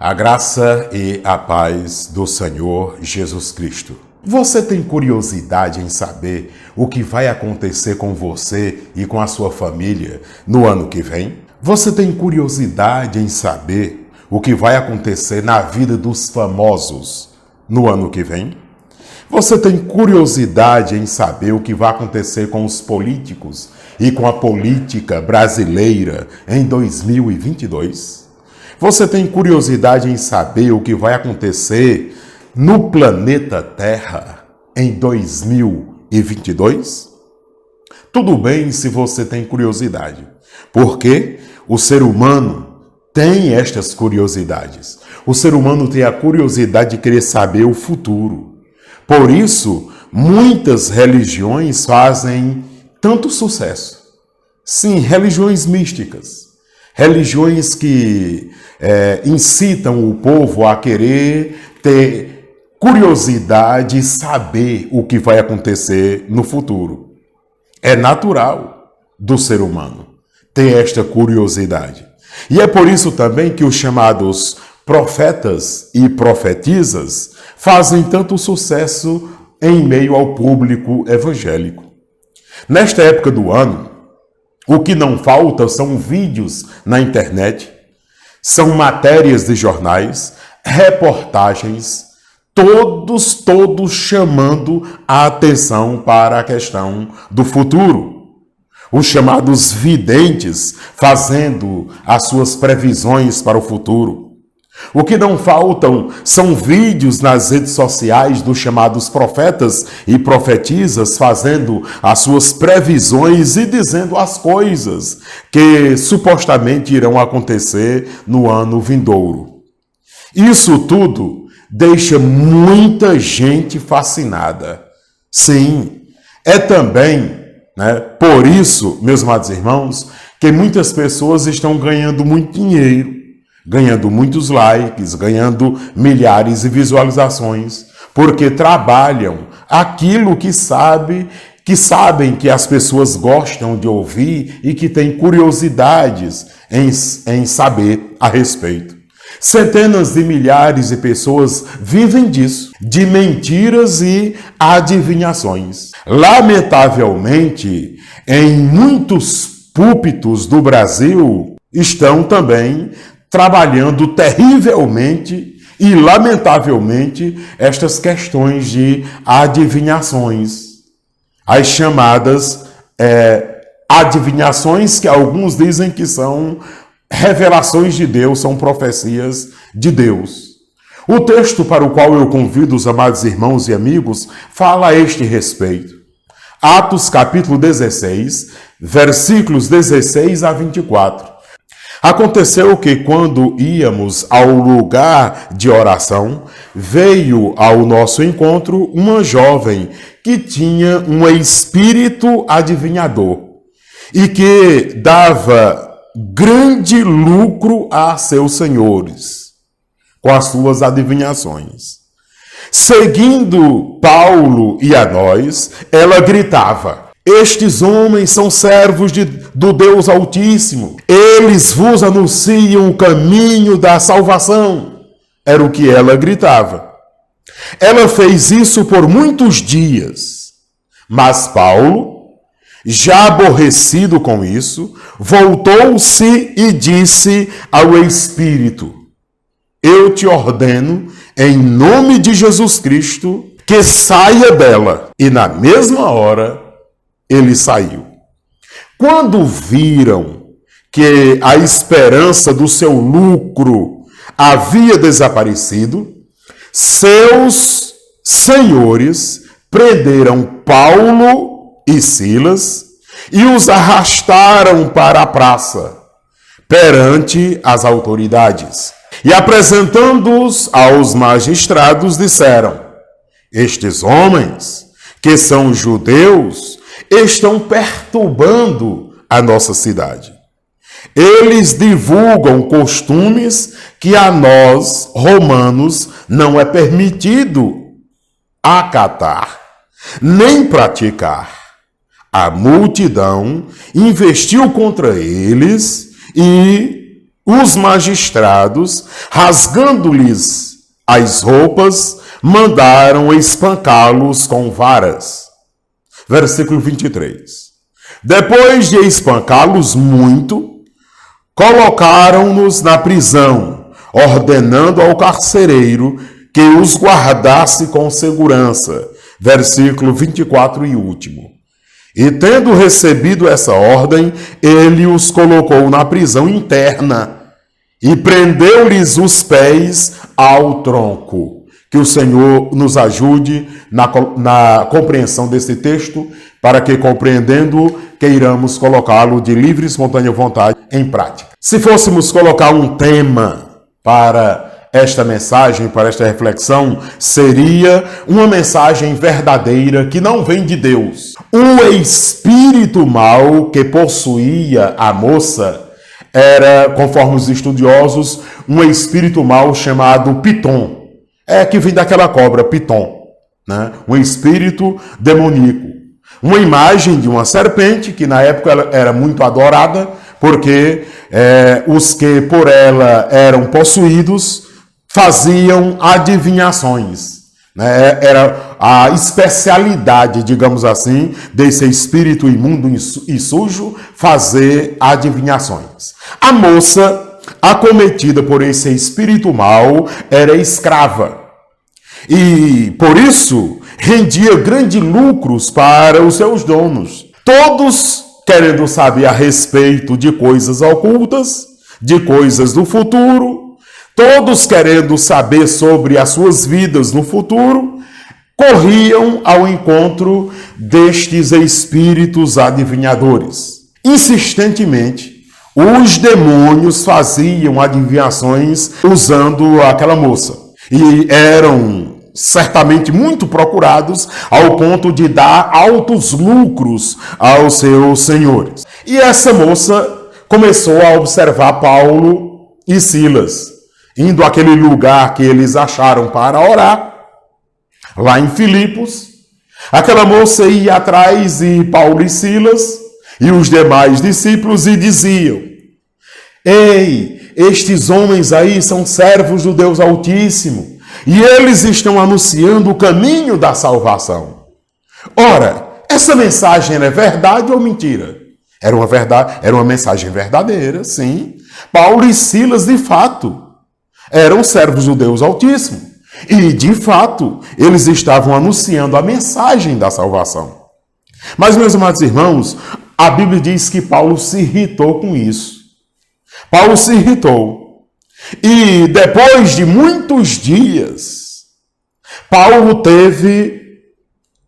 A graça e a paz do Senhor Jesus Cristo. Você tem curiosidade em saber o que vai acontecer com você e com a sua família no ano que vem? Você tem curiosidade em saber o que vai acontecer na vida dos famosos no ano que vem? Você tem curiosidade em saber o que vai acontecer com os políticos e com a política brasileira em 2022? Você tem curiosidade em saber o que vai acontecer no planeta Terra em 2022? Tudo bem se você tem curiosidade, porque o ser humano tem estas curiosidades. O ser humano tem a curiosidade de querer saber o futuro. Por isso, muitas religiões fazem tanto sucesso. Sim, religiões místicas. Religiões que incitam o povo a querer ter curiosidade e saber o que vai acontecer no futuro. É natural do ser humano ter esta curiosidade. E é por isso também que os chamados profetas e profetisas fazem tanto sucesso em meio ao público evangélico. Nesta época do ano, o que não falta são vídeos na internet, são matérias de jornais, reportagens, todos chamando a atenção para a questão do futuro. Os chamados videntes fazendo as suas previsões para o futuro. O que não faltam são vídeos nas redes sociais dos chamados profetas e profetisas fazendo as suas previsões e dizendo as coisas que supostamente irão acontecer no ano vindouro. Isso tudo deixa muita gente fascinada. Sim, é também, por isso, meus amados irmãos, que muitas pessoas estão ganhando muito dinheiro, ganhando muitos likes, ganhando milhares de visualizações, porque trabalham aquilo que sabem que as pessoas gostam de ouvir e que têm curiosidades em saber a respeito. Centenas de milhares de pessoas vivem disso, de mentiras e adivinhações. Lamentavelmente, em muitos púlpitos do Brasil, estão também trabalhando terrivelmente e lamentavelmente estas questões de adivinhações. As chamadas adivinhações que alguns dizem que são revelações de Deus, são profecias de Deus. O texto para o qual eu convido os amados irmãos e amigos fala a este respeito. Atos capítulo 16, versículos 16 a 24. Aconteceu que quando íamos ao lugar de oração, veio ao nosso encontro uma jovem que tinha um espírito adivinhador e que dava grande lucro a seus senhores com as suas adivinhações. Seguindo Paulo e a nós, ela gritava: estes homens são servos do Deus Altíssimo. Eles vos anunciam o caminho da salvação. Era o que ela gritava. Ela fez isso por muitos dias. Mas Paulo, já aborrecido com isso, voltou-se e disse ao Espírito: eu te ordeno, em nome de Jesus Cristo, que saia dela. E na mesma hora, ele saiu. Quando viram que a esperança do seu lucro havia desaparecido, seus senhores prenderam Paulo e Silas e os arrastaram para a praça perante as autoridades. E apresentando-os aos magistrados, disseram: estes homens, que são judeus, estão perturbando a nossa cidade. Eles divulgam costumes que a nós, romanos, não é permitido acatar, nem praticar. A multidão investiu contra eles e os magistrados, rasgando-lhes as roupas, mandaram espancá-los com varas. Versículo 23. Depois de espancá-los muito, colocaram-nos na prisão, ordenando ao carcereiro que os guardasse com segurança. Versículo 24 e último. E tendo recebido essa ordem, ele os colocou na prisão interna e prendeu-lhes os pés ao tronco. Que o Senhor nos ajude na compreensão desse texto, para que, compreendendo, queiramos colocá-lo de livre e espontânea vontade em prática. Se fôssemos colocar um tema para esta mensagem, para esta reflexão, seria uma mensagem verdadeira que não vem de Deus. O espírito mau que possuía a moça era, conforme os estudiosos, um espírito mau chamado Piton. Que vem daquela cobra, Piton, né? Um espírito demoníaco. Uma imagem de uma serpente que na época ela era muito adorada, porque os que por ela eram possuídos faziam adivinhações, né? Era a especialidade, digamos assim, desse espírito imundo e sujo, fazer adivinhações. A moça, acometida por esse espírito mau, era escrava. E, por isso, rendia grandes lucros para os seus donos. Todos querendo saber a respeito de coisas ocultas, de coisas do futuro, todos querendo saber sobre as suas vidas no futuro, corriam ao encontro destes espíritos adivinhadores. Insistentemente, os demônios faziam adivinhações usando aquela moça. E eram certamente muito procurados ao ponto de dar altos lucros aos seus senhores. E essa moça começou a observar Paulo e Silas, indo àquele lugar que eles acharam para orar, lá em Filipos. Aquela moça ia atrás de Paulo e Silas e os demais discípulos e diziam: ei, estes homens aí são servos do Deus Altíssimo e eles estão anunciando o caminho da salvação. Ora, essa mensagem é verdade ou mentira? Era uma mensagem verdadeira, sim. Paulo e Silas, de fato, eram servos do Deus Altíssimo. E, de fato, eles estavam anunciando a mensagem da salvação. Mas, meus amados irmãos, a Bíblia diz que Paulo se irritou com isso. Paulo se irritou. E depois de muitos dias, Paulo teve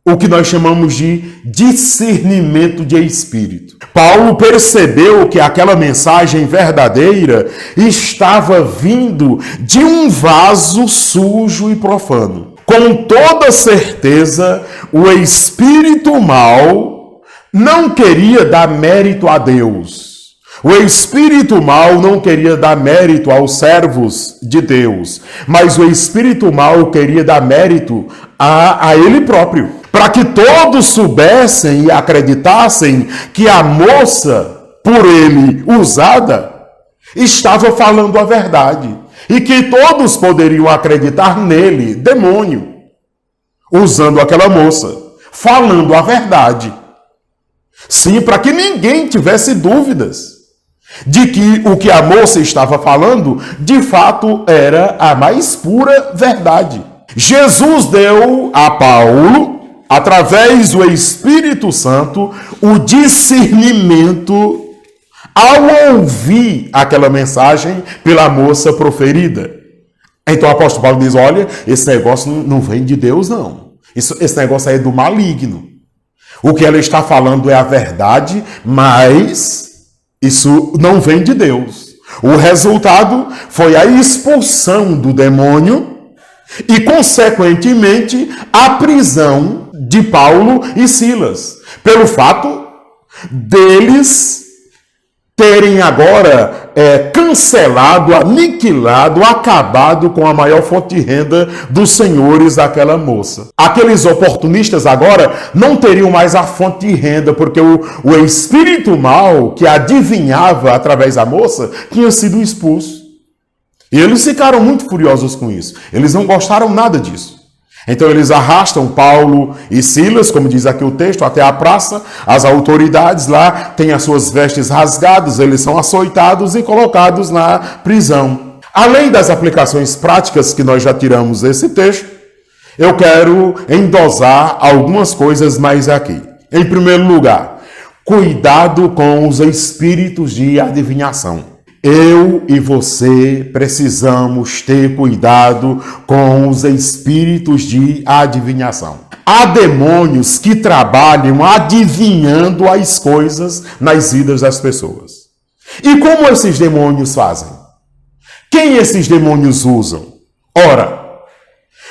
o que nós chamamos de discernimento de espírito. Paulo percebeu que aquela mensagem verdadeira estava vindo de um vaso sujo e profano. Com toda certeza, o espírito mau não queria dar mérito a Deus. O espírito mau não queria dar mérito aos servos de Deus, mas o espírito mau queria dar mérito a ele próprio, para que todos soubessem e acreditassem que a moça, por ele usada, estava falando a verdade, e que todos poderiam acreditar nele, demônio, usando aquela moça, falando a verdade. Sim, para que ninguém tivesse dúvidas de que o que a moça estava falando, de fato, era a mais pura verdade. Jesus deu a Paulo, através do Espírito Santo, o discernimento ao ouvir aquela mensagem pela moça proferida. Então o apóstolo Paulo diz: olha, esse negócio não vem de Deus, não. Esse negócio aí é do maligno. O que ela está falando é a verdade, mas isso não vem de Deus. O resultado foi a expulsão do demônio e, consequentemente, a prisão de Paulo e Silas, pelo fato deles terem agora cancelado, aniquilado, acabado com a maior fonte de renda dos senhores daquela moça. Aqueles oportunistas agora não teriam mais a fonte de renda, porque o espírito mau que adivinhava através da moça tinha sido expulso. E eles ficaram muito furiosos com isso. Eles não gostaram nada disso. Então eles arrastam Paulo e Silas, como diz aqui o texto, até a praça. As autoridades lá têm as suas vestes rasgadas, eles são açoitados e colocados na prisão. Além das aplicações práticas que nós já tiramos desse texto, eu quero endosar algumas coisas mais aqui. Em primeiro lugar, cuidado com os espíritos de adivinhação. Eu e você precisamos ter cuidado com os espíritos de adivinhação. Há demônios que trabalham adivinhando as coisas nas vidas das pessoas. E como esses demônios fazem? Quem esses demônios usam? Ora,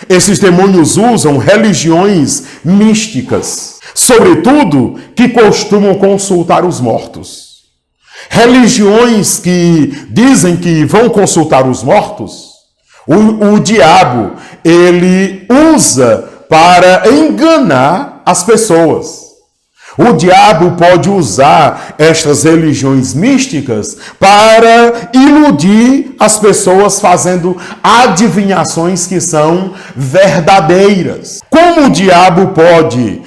esses demônios usam religiões místicas, sobretudo que costumam consultar os mortos. Religiões que dizem que vão consultar os mortos, o diabo, ele usa para enganar as pessoas. O diabo pode usar estas religiões místicas para iludir as pessoas fazendo adivinhações que são verdadeiras. Como o diabo pode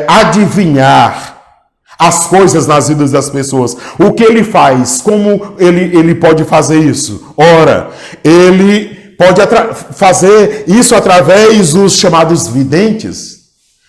adivinhar as coisas nas vidas das pessoas? O que ele faz? Como ele pode fazer isso? Ora, ele pode fazer isso através dos chamados videntes,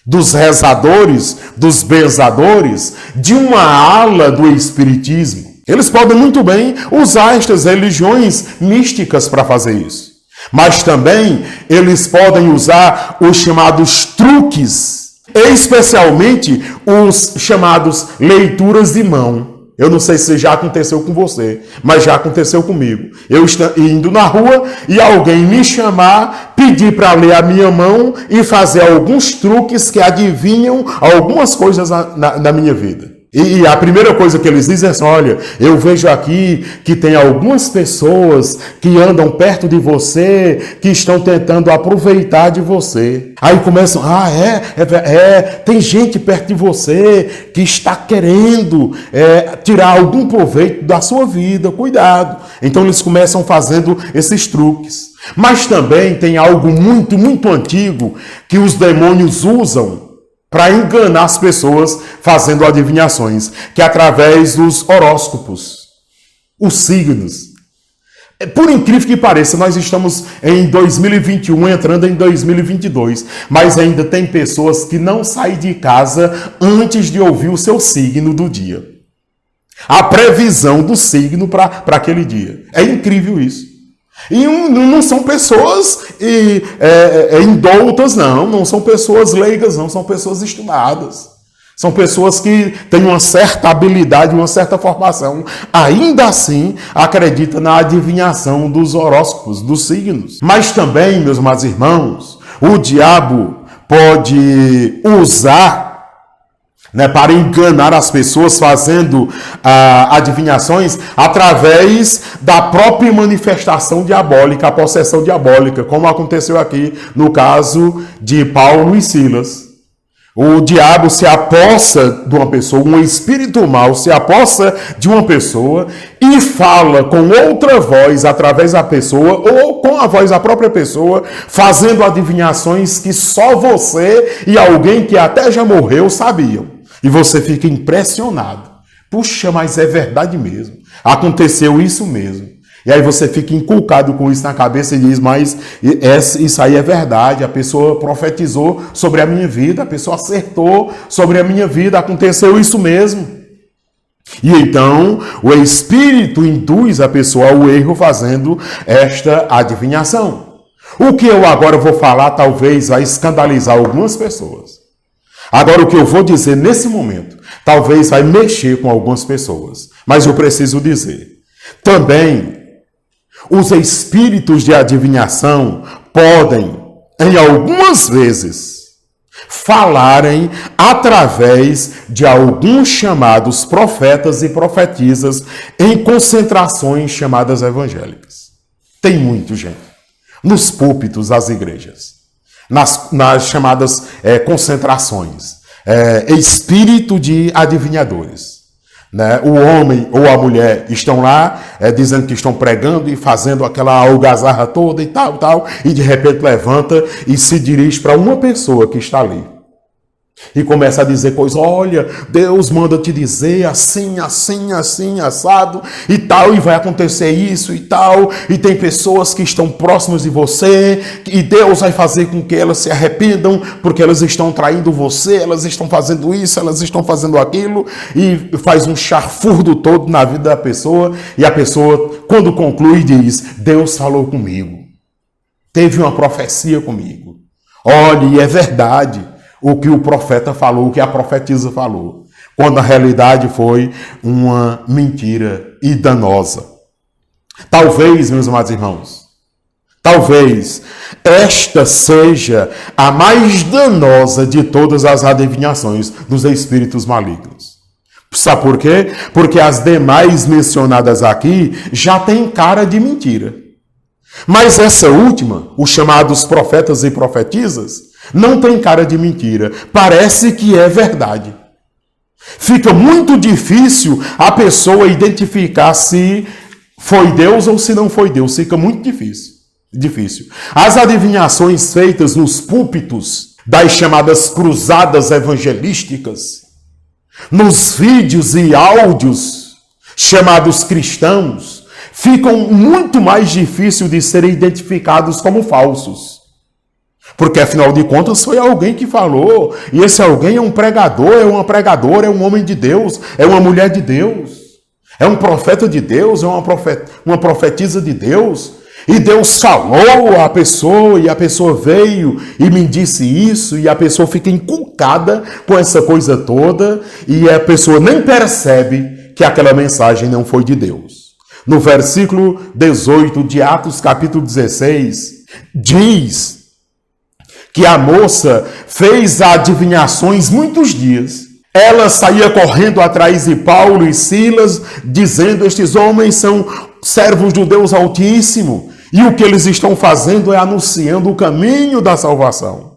dos rezadores, dos benzadores, de uma ala do espiritismo. Eles podem muito bem usar estas religiões místicas para fazer isso. Mas também eles podem usar os chamados truques, especialmente os chamados leituras de mão. Eu não sei se já aconteceu com você, mas já aconteceu comigo. Eu indo na rua e alguém me chamar, pedir para ler a minha mão e fazer alguns truques que adivinham algumas coisas na minha vida. E a primeira coisa que eles dizem é assim: olha, eu vejo aqui que tem algumas pessoas que andam perto de você, que estão tentando aproveitar de você. Aí começam, tem gente perto de você que está querendo tirar algum proveito da sua vida, cuidado. Então eles começam fazendo esses truques. Mas também tem algo muito, muito antigo que os demônios usam para enganar as pessoas fazendo adivinhações, que é através dos horóscopos, os signos. Por incrível que pareça, nós estamos em 2021, entrando em 2022, mas ainda tem pessoas que não saem de casa antes de ouvir o seu signo do dia. A previsão do signo para aquele dia. É incrível isso. E não são pessoas indoutas, não são pessoas leigas, não, são pessoas estudadas. São pessoas que têm uma certa habilidade, uma certa formação. Ainda assim, acreditam na adivinhação dos horóscopos, dos signos. Mas também, meus amados irmãos, o diabo pode usar para enganar as pessoas fazendo adivinhações através da própria manifestação diabólica, a possessão diabólica, como aconteceu aqui no caso de Paulo e Silas. O diabo se apossa de uma pessoa, um espírito mau se apossa de uma pessoa e fala com outra voz através da pessoa ou com a voz da própria pessoa, fazendo adivinhações que só você e alguém que até já morreu sabiam. E você fica impressionado. Puxa, mas é verdade mesmo. Aconteceu isso mesmo. E aí você fica inculcado com isso na cabeça e diz, mas isso aí é verdade. A pessoa profetizou sobre a minha vida, a pessoa acertou sobre a minha vida, aconteceu isso mesmo. E então o Espírito induz a pessoa ao erro fazendo esta adivinhação. O que eu agora vou falar talvez vai escandalizar algumas pessoas. Agora, o que eu vou dizer nesse momento, talvez vai mexer com algumas pessoas. Mas eu preciso dizer. Também, os espíritos de adivinhação podem, em algumas vezes, falarem através de alguns chamados profetas e profetisas em concentrações chamadas evangélicas. Tem muito, gente. Nos púlpitos das igrejas. Nas chamadas concentrações. Espírito de adivinhadores. Né? O homem ou a mulher estão lá dizendo que estão pregando e fazendo aquela algazarra toda e tal, e de repente levanta e se dirige para uma pessoa que está ali. E começa a dizer coisas, olha, Deus manda te dizer assim, assim, assim, assado e tal, e vai acontecer isso e tal, e tem pessoas que estão próximas de você, e Deus vai fazer com que elas se arrependam, porque elas estão traindo você, elas estão fazendo isso, elas estão fazendo aquilo, e faz um chafurdo todo na vida da pessoa, e a pessoa, quando conclui, diz, Deus falou comigo, teve uma profecia comigo, olha, e é verdade, o que o profeta falou, o que a profetisa falou, quando a realidade foi uma mentira e danosa. Talvez, meus amados irmãos, talvez esta seja a mais danosa de todas as adivinhações dos espíritos malignos. Sabe por quê? Porque as demais mencionadas aqui já têm cara de mentira. Mas essa última, os chamados profetas e profetisas, não tem cara de mentira. Parece que é verdade. Fica muito difícil a pessoa identificar se foi Deus ou se não foi Deus. Fica muito difícil. As adivinhações feitas nos púlpitos das chamadas cruzadas evangelísticas, nos vídeos e áudios chamados cristãos, ficam muito mais difíceis de serem identificados como falsos. Porque, afinal de contas, foi alguém que falou. E esse alguém é um pregador, é uma pregadora, é um homem de Deus, é uma mulher de Deus. É um profeta de Deus, é uma profetisa de Deus. E Deus falou à pessoa, e a pessoa veio e me disse isso, e a pessoa fica inculcada com essa coisa toda, e a pessoa nem percebe que aquela mensagem não foi de Deus. No versículo 18 de Atos, capítulo 16, diz que a moça fez adivinhações muitos dias. Ela saía correndo atrás de Paulo e Silas, dizendo, estes homens são servos do Deus Altíssimo, e o que eles estão fazendo é anunciando o caminho da salvação.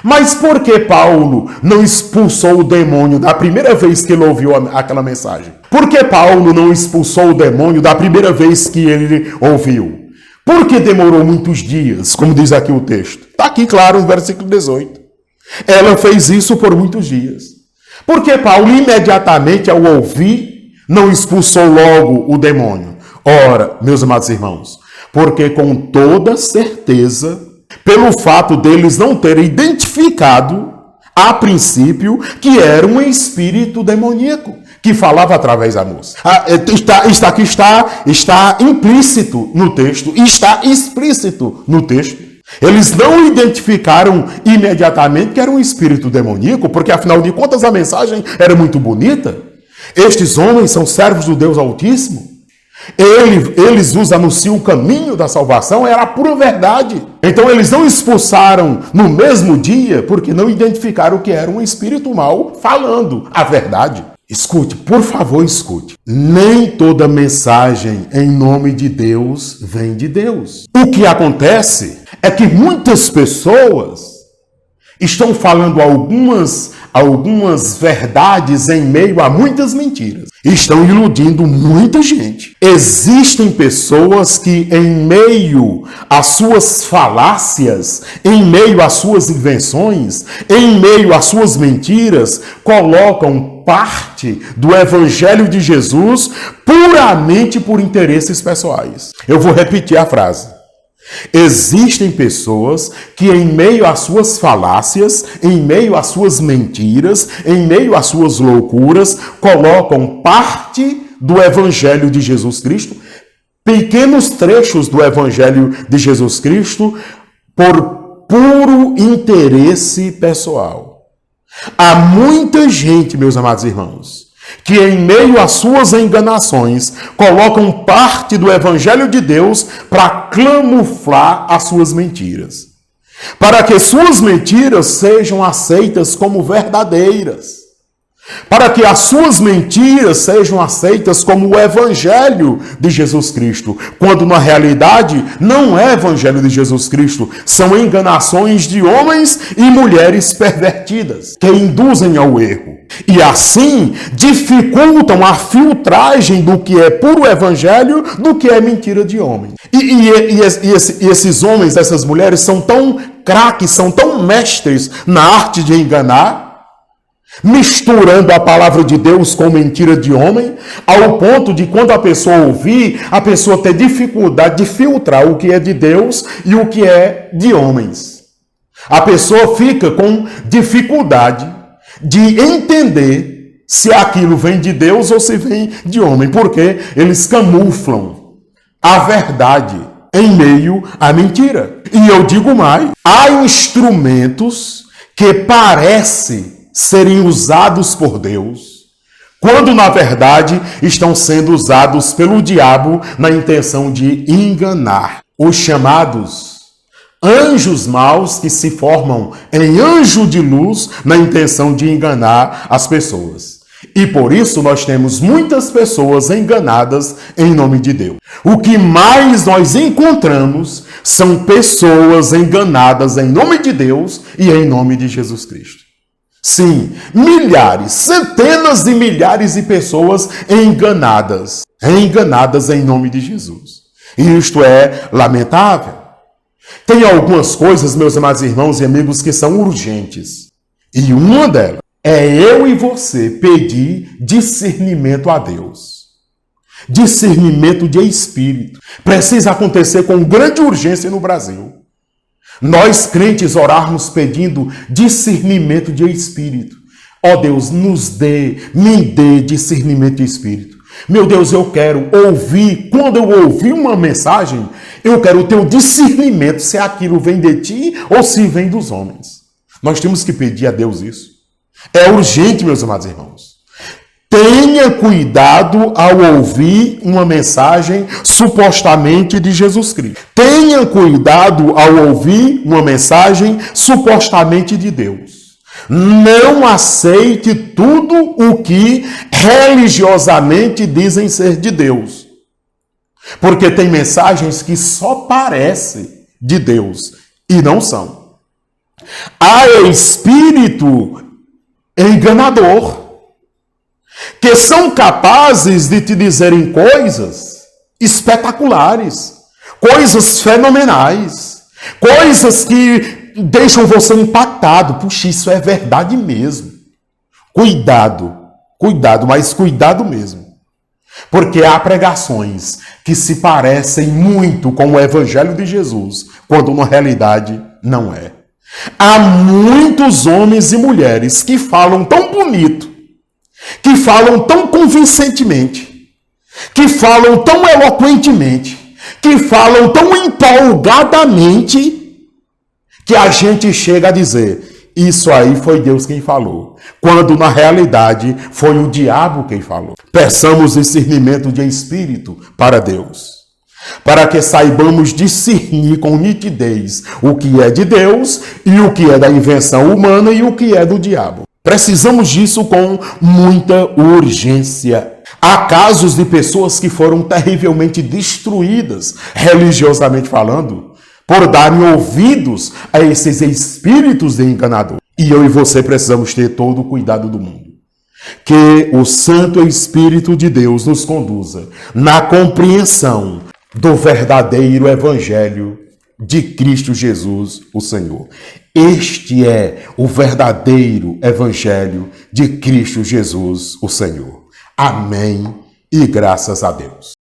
Mas por que Paulo não expulsou o demônio da primeira vez que ele ouviu aquela mensagem? Por que Paulo não expulsou o demônio da primeira vez que ele ouviu? Porque demorou muitos dias, como diz aqui o texto. Está aqui claro no versículo 18. Ela fez isso por muitos dias. Porque Paulo imediatamente ao ouvir, não expulsou logo o demônio. Ora, meus amados irmãos, porque com toda certeza, pelo fato deles não terem identificado, a princípio, que era um espírito demoníaco, que falava através da moça. Está implícito no texto, está explícito no texto. Eles não identificaram imediatamente que era um espírito demoníaco, porque afinal de contas a mensagem era muito bonita. Estes homens são servos do Deus Altíssimo. Eles nos anunciam o caminho da salvação, era a pura verdade. Então eles não expulsaram no mesmo dia, porque não identificaram que era um espírito mau falando a verdade. Escute, por favor, escute. Nem toda mensagem em nome de Deus vem de Deus. O que acontece é que muitas pessoas estão falando algumas verdades em meio a muitas mentiras. Estão iludindo muita gente. Existem pessoas que, em meio às suas falácias, em meio às suas invenções, em meio às suas mentiras, colocam parte do Evangelho de Jesus puramente por interesses pessoais. Eu vou repetir a frase. Existem pessoas que, em meio às suas falácias, em meio às suas mentiras, em meio às suas loucuras, colocam parte do Evangelho de Jesus Cristo, pequenos trechos do Evangelho de Jesus Cristo, por puro interesse pessoal. Há muita gente, meus amados irmãos, que em meio às suas enganações colocam parte do Evangelho de Deus para camuflar as suas mentiras. para que suas mentiras sejam aceitas como verdadeiras, para que as suas mentiras sejam aceitas como o evangelho de Jesus Cristo, quando na realidade não é evangelho de Jesus Cristo, são enganações de homens e mulheres pervertidas, que induzem ao erro. E assim dificultam a filtragem do que é puro evangelho do que é mentira de homem. E esses homens, essas mulheres são tão craques, são tão mestres na arte de enganar, misturando a palavra de Deus com mentira de homem, ao ponto de quando a pessoa ouvir, a pessoa ter dificuldade de filtrar o que é de Deus e o que é de homens. A pessoa fica com dificuldade de entender se aquilo vem de Deus ou se vem de homem, porque eles camuflam a verdade em meio à mentira. E eu digo mais, há instrumentos que parecem serem usados por Deus, quando na verdade estão sendo usados pelo diabo na intenção de enganar. Os chamados anjos maus que se formam em anjo de luz na intenção de enganar as pessoas. E por isso nós temos muitas pessoas enganadas em nome de Deus. O que mais nós encontramos são pessoas enganadas em nome de Deus e em nome de Jesus Cristo. Sim, milhares, centenas de milhares de pessoas enganadas em nome de Jesus. E isto é lamentável. Tem algumas coisas, meus amados irmãos e amigos, que são urgentes. E uma delas é eu e você pedir discernimento a Deus. Discernimento de espírito. Precisa acontecer com grande urgência no Brasil. Nós crentes orarmos pedindo discernimento de espírito. Ó Deus, me dê discernimento de espírito. Meu Deus, eu quero ouvir, quando eu ouvir uma mensagem, eu quero ter o discernimento se aquilo vem de ti ou se vem dos homens. Nós temos que pedir a Deus isso. É urgente, meus amados irmãos. Tenha cuidado ao ouvir uma mensagem supostamente de Jesus Cristo. Tenha cuidado ao ouvir uma mensagem supostamente de Deus. Não aceite tudo o que religiosamente dizem ser de Deus. Porque tem mensagens que só parecem de Deus e não são. Há espírito enganador que são capazes de te dizerem coisas espetaculares, coisas fenomenais, coisas que deixam você impactado. Puxa, isso é verdade mesmo. Cuidado, mas cuidado mesmo. Porque há pregações que se parecem muito com o Evangelho de Jesus, quando na realidade não é. Há muitos homens e mulheres que falam tão bonito, que falam tão convincentemente, que falam tão eloquentemente, que falam tão empolgadamente, que a gente chega a dizer, isso aí foi Deus quem falou, quando na realidade foi o diabo quem falou. Peçamos discernimento de espírito para Deus, para que saibamos discernir com nitidez o que é de Deus e o que é da invenção humana e o que é do diabo. Precisamos disso com muita urgência. Há casos de pessoas que foram terrivelmente destruídas, religiosamente falando, por darem ouvidos a esses espíritos de enganador. E eu e você precisamos ter todo o cuidado do mundo. Que o Santo Espírito de Deus nos conduza na compreensão do verdadeiro Evangelho de Cristo Jesus, o Senhor. Este é o verdadeiro Evangelho de Cristo Jesus, o Senhor. Amém e graças a Deus.